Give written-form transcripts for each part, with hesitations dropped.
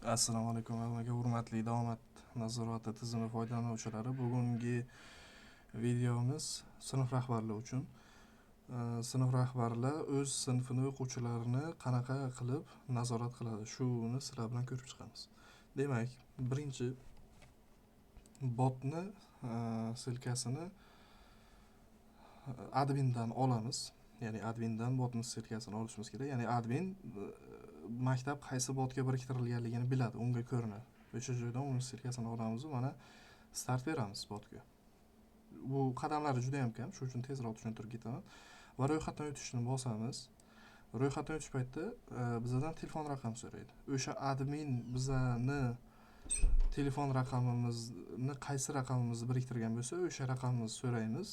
Assalomu alaykum hammaga, hurmatli daomat nazorati tizimi foydalanuvchilari. Bugungi videomiz sinf rahbarlari uchun. Sinf rahbarlar o'z sinfini o'quvchilarini qanaqa qilib nazorat qiladi, shuni sizlar bilan ko'rib chiqamiz. Demak, birinchi botni silkasini admindan olamiz. Ya'ni admindan botni silkasini olishimiz kerak. Ya'ni admin maktab qaysi botga biriktirilganligini biladi, unga ko'rinadi. O'sha joydan uni silkasini olamiz va mana start beramiz botga. Bu qadamlari juda ham kam, shuning uchun tezroq tushuntirib ketaman. Va ro'yxatdan o'tishni bosamiz. Ro'yxatdan o'tish paytida bizdan telefon raqami so'raydi. O'sha admin bizani telefon raqamimizni, qaysi raqamimizni biriktirgan bo'lsa, o'sha raqamimizni so'raymiz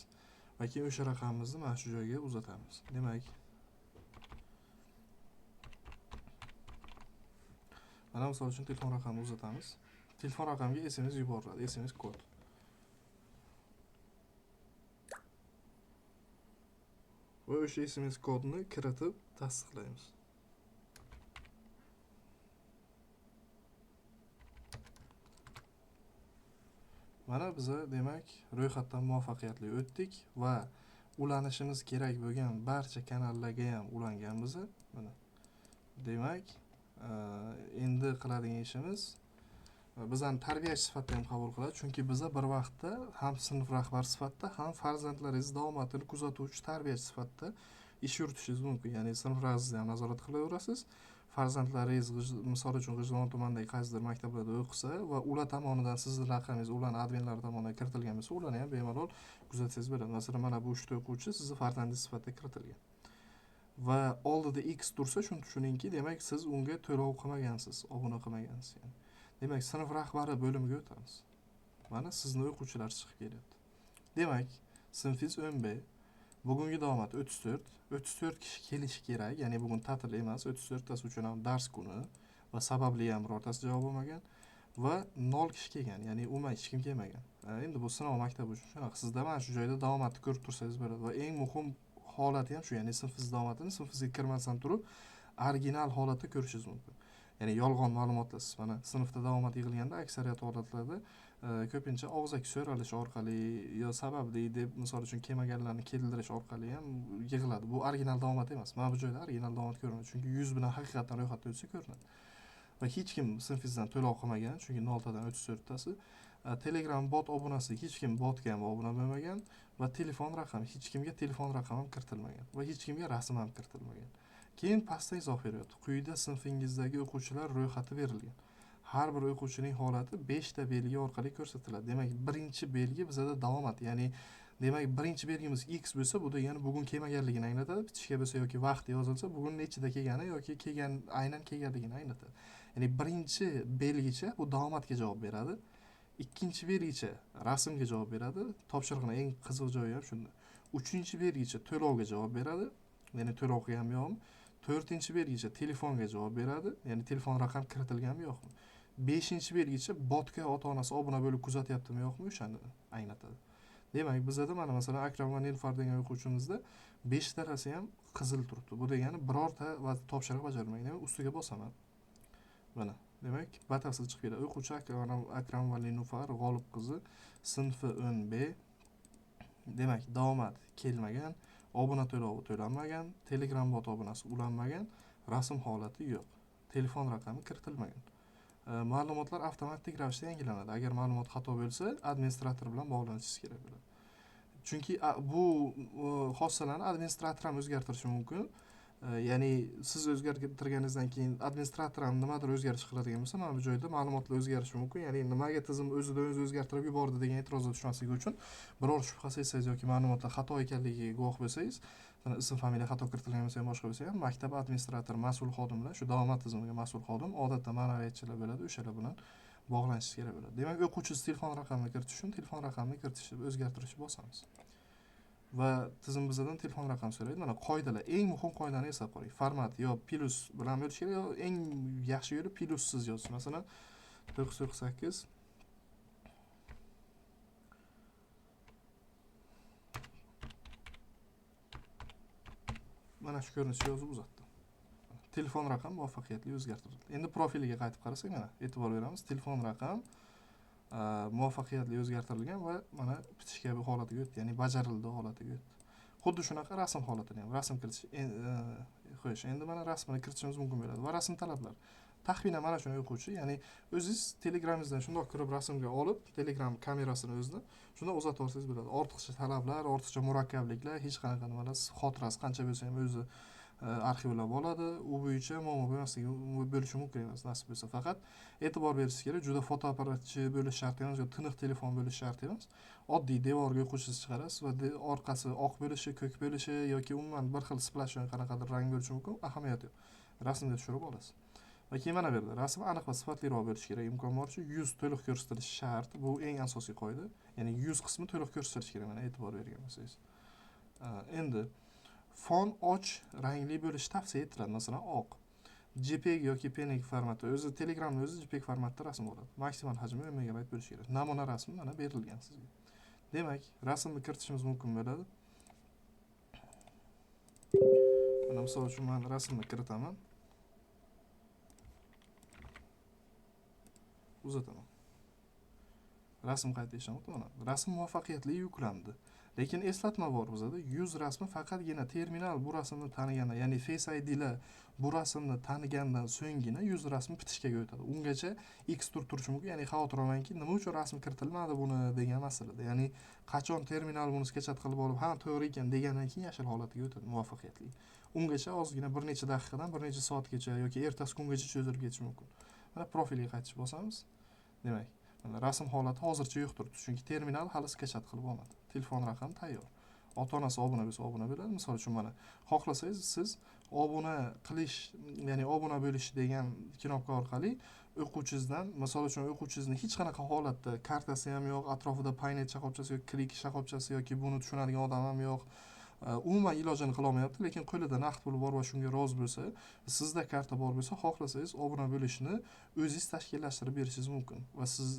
va keyin o'sha raqamimizni mana shu joyga uzatamiz. Demak, mana misol uchun telefon raqamini uzatamiz. Telefon raqamiga SMS yuboriladi, SMS kod. Va o'sha SMS kodni kiritib tasdiqlaymiz. Mana biz demak ro'yxatdan muvaffaqiyatli o'tdik va ulanishimiz kerak bo'lgan barcha kanallarga ham ulanganmiz. Mana. Demak, endi qiladigan ishimiz bizani tarbiyachi sifatida ham qabul qiladi, chunki biza bir vaqtda ham sinf rahbari sifatida, ham farzandlaringiz daomatini kuzatuvchi tarbiyachi sifatida ish yuritishingiz mumkin. Ya'ni sinf raisizni ham nazorat qilaverasiz. Farzandlaringiz misol uchun G'ijduvon tumanidagi qaysidir maktablarda o'qisa va ular tomonidan sizning raqamingiz ularning adminlari tomonidan kiritilgan bo'lsa, ularni ham bemalol kuzatsangiz bo'ladi. Masalan, mana bu 3 ta o'quvchi sizning farzandingiz sifatida kiritilgan. Va oldida X tursa, shuni tushuningki, demak siz unga to'lov qilmagansiz, obuna qilmagansiz. Yani. Demak, sinf rahbari bo'limiga o'tamiz. Mana sizning o'quvchilar chiqib kelyapti. Demak, sinfingiz 10B, bugungi daomat 34. 34 kishi kelishi kerak, ya'ni bugun ta'til emas, 34 tasi uchun ham dars kuni va sababli ham birortasi javob olmagan va 0 kishi kelgan, ya'ni umuman hech kim kelmagan. Endi bu sinov maktabi uchun shunaqa. Sizda mana shu joyda daomatni ko'rib tursangiz bo'ladi va eng muhim holati ham shu, ya'ni sinfingiz daomatini sinfingizga kirmasdan turib original holatda ko'rishingiz mumkin. Ya'ni yolg'on ma'lumotlar siz mana sinfda daomat yig'ilganda aksariyat holatlarda ko'pincha og'zaki so'ralish orqali yo sababli deb misol uchun kelmaganlarni keldirish orqali ham yig'iladi. Bu original daomat emas. Mana bu joyda original daomat ko'rinadi, chunki 100 bilan haqiqatan ro'yxatda o'tsa ko'rinadi. Va hech kim sinfingizdan to'lov qilmagan, chunki 0 tadan 34 tasi. Telegram bot obunasi hech kim botga ham obuna bo'lmagan va telefon raqami hech kimga telefon raqami ham kiritilmagan va hech kimga rasm ham kiritilmagan. Keyin pastda izoh beryapti. Quyida sinfingizdagi o'quvchilar ro'yxati berilgan. Har bir o'quvchining holati 5 ta belgi orqali ko'rsatiladi. Demak, birinchi belgi bizda davomat, ya'ni demak, birinchi belgimiz X bo'lsa, bu degani bugun kelmaganligini anglatadi. Bitishga bo'lsa yoki vaqt yozilsa, bugun nechida kelgani yoki kelgan aynan kelganligini anglatadi. Ya'ni birinchi belgicha bu davomatga javob beradi. Ikkinchi belgicha rasmga javob beradi. Topshiriqning eng qiziq joyi ham shunda. Uchinchi belgicha to'lovga javob beradi. Ya'ni to'lov qilganmi yo'qmi? To'rtinchi belgicha telefonga javob beradi. Ya'ni telefon raqam kiritilganmi yo'qmi? Beshinchi belgicha botga ota-onasi obuna bo'lib kuzatyaptimi yo'qmi, o'shani anglatadi. Demak, bizda mana masalan Akram va Nilufar degan o'quvchimizda 5 tarasi ham qizil turibdi. Bu degani birorta topshiriq bajarmagan. Demak, ustiga bosaman. Mana, demak, batafsil chiqib keladi. O'quvchi Akram va Nilufar G'olib qizi, sinfi 10B. Demak, davomat kelmagan, obuna to'lovi to'lanmagan, Telegram bot obunasi ulanmagan, rasm holati yo'q, telefon raqami kiritilmagan. Ma'lumotlar avtomatik ravishda yangilanadi. Agar ma'lumot xato bo'lsa, administrator bilan bog'lanishingiz kerak bo'ladi. Chunki bu xossalarni administrator ham o'zgartirishi mumkin. Ya'ni siz o'zgartirganingizdan keyin administrator ham nimadir o'zgarish qiladigan bo'lsa, mana bu joyda ma'lumotlar o'zgarishi mumkin. Ya'ni nimaga tizim o'zidan o'zi o'zgartirib yubordi degan e'tirozga tushmasligi uchun biror shubha sezsangiz yoki ma'lumotlar xato ekanligiga guvoh bo'lsangiz, ism familiya xato kiritilgan bo'lsa ham boshqa bo'lsa ham, maktab administratori, mas'ul xodimlar, shu davomat tizimiga mas'ul xodim, odatda ma'naviyatchilar bo'ladi, o'shalar bilan bog'lanishingiz kerak bo'ladi. Demak, o'quvchi telefon raqamini kiritish uchun telefon raqamini kiritishni o'zgartirishni bosamiz. Va tizim bizdan telefon raqami so'raydi. Mana qoidalar, eng muhim qoidani eslab qoling. Format yo plus bilan bo'lish kerak, yo eng yaxshi yo'li plussiz yozish. Masalan, 998 mana shu ko'rinishda yozib uzatdim. telefon raqam muvaffaqiyatli o'zgartirildi. Endi profiliga qaytib qarasak, mana e'tibor beramiz. Telefon raqam muvaffaqiyatli o'zgartirilgan va mana bitish kabi holatiga o'tdi, ya'ni bajarildi holatiga o'tdi. Xuddi shunaqa rasm holatini ham, rasm kiritish qo'yish. Endi mana rasmini kiritishimiz mumkin bo'ladi va rasm talablari. Taxminan mana shuni o'quvchi, ya'ni o'zingiz Telegramingizdan shundoq kirib rasmga olib, Telegram kamerasini o'zida shundoq uzatib olsangiz bo'ladi. Ortiqcha talablar, ortiqcha murakkabliklar, hech qanaqa nimalar, xotirasi qancha bo'lsa ham o'zi arxivlab oladi. U bo'yicha muammo bo'lmasligi bo'lishi mumkin emas, nasib bo'lsa. Faqat e'tibor berishingiz kerak, juda fotoapparatchi bo'lish shart emas, yoki tiniq telefon bo'lishi shart emas. Oddiy devorga o'quvchisiz chiqarasiz va orqasi oq bo'lishi, ko'k bo'lishi yoki umuman bir xil splash qanaqadir rang bo'lishi mumkin, ahamiyati yo'q. Rasmga tushirib olasiz. Va keyin mana bu yerda rasm aniq va sifatliroq bo'lishi kerak. Imkon boricha yuz to'liq ko'rsatilishi shart. Bu eng asosiy qoida. Ya'ni yuz qismi to'liq ko'rsatilishi kerak. Mana e'tibor bergan bo'lsangiz. Endi fon och rangli bo'lishi tavsiya etiladi. Masalan, oq. JPEG yoki PNG formati, o'zi Telegramning o'zi JPEG formatda rasm bo'ladi. Maksimal hajmi 1 megabayt bo'lishi kerak. Namuna rasmi mana berilgan sizga. Demak, rasmni kiritishimiz mumkin bo'ladi. Mana misol uchun men rasmni kiritaman. Uzataman. Rasm qayta ishlamoqda mana. Rasm muvaffaqiyatli yuklandi. Lekin eslatma bor bizda. Yuz rasmi faqatgina terminal bu rasmni taniganda, ya'ni Face ID lar bu rasmni tanigandan so'nggina yuz rasmi bitishga o'tadi. Ungacha X turishi mumkin, ya'ni xavotir olmangki, nima uchun rasm kiritilmadi buni degan masalada. Ya'ni qachon terminal buni sketchat qilib olib, ha to'g'ri ekan degandan keyin yashil holatiga o'tadi muvaffaqiyatli. Ungacha ozgina bir necha daqiqadan bir necha soatgacha yoki ertasi kungacha cho'zilib ketishi mumkin. Mana profilga qaytib bo'lsamiz, demak, mana rasm holati hozircha yo'q turibdi, chunki terminal hali sketchat qilib olmadi. Telefon raqami tayyor. Ota-onasi obuna bo'lsa obuna bo'ladi. Misol uchun mana xohlasangiz siz obuna qilish, ya'ni obuna bo'lish degan knopka orqali o'quvchingizdan, misol uchun o'quvchingizning hech qanaqa holatda kartasi ham yo'q, atrofida Paynet shoxobchasi yoki Klik shoxobchasi yoki buni tushunadigan odam ham yo'q. Umuman ilojini qila olmayapti, lekin qo'lida naqd pul bor va shunga rozi bo'lsa, sizda karta bor bo'lsa, xohlasangiz obuna bo'lishni o'zingiz tashkillashtirib berishingiz mumkin. Va siz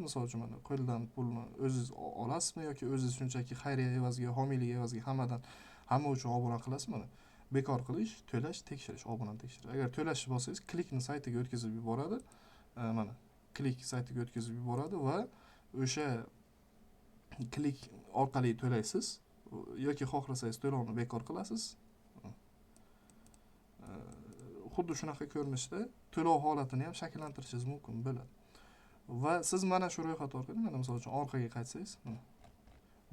misol uchun mana qo'ldan pulni o'zingiz olasizmi yoki o'zingiz shunchaki xayriya evaziga, homiylik evaziga hamma uchun obuna qilasizmi? Mana bekor qilish, to'lash, tekshirish, obunani tekshirish. Agar to'lash bo'lsangiz, Klikni saytiga o'tkazib yuboradi. Mana Klik saytiga o'tkazib yuboradi va o'sha Klik orqali to'laysiz. Yoki xohlasangiz to'lovni bekor qilasiz. Xuddi shunaqa ko'rinishda to'lov holatini ham shakllantirishingiz mumkin bo'ladi. Va siz mana shu ro'yxat orqali, mana misol uchun orqaga qaytsangiz, mana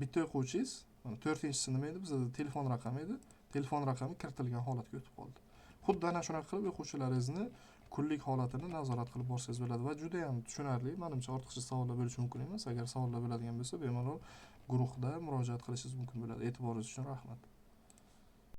bitta o'quvchingiz, mana 4-inchisi nima edi? Bizda telefon raqami edi. Telefon raqami kiritilgan holatga o'tib qoldi. Xuddi ana shunaqa qilib o'quvchilaringizni kunlik holatini nazorat qilib borsangiz bo'ladi va juda ham tushunarli. Menimcha ortiqcha savollar bo'lishi mumkin emas. Agar savollar bo'ladigan bo'lsa, bemalol guruhda murojaat qilishingiz mumkin bo'ladi. E'tiboringiz uchun rahmat.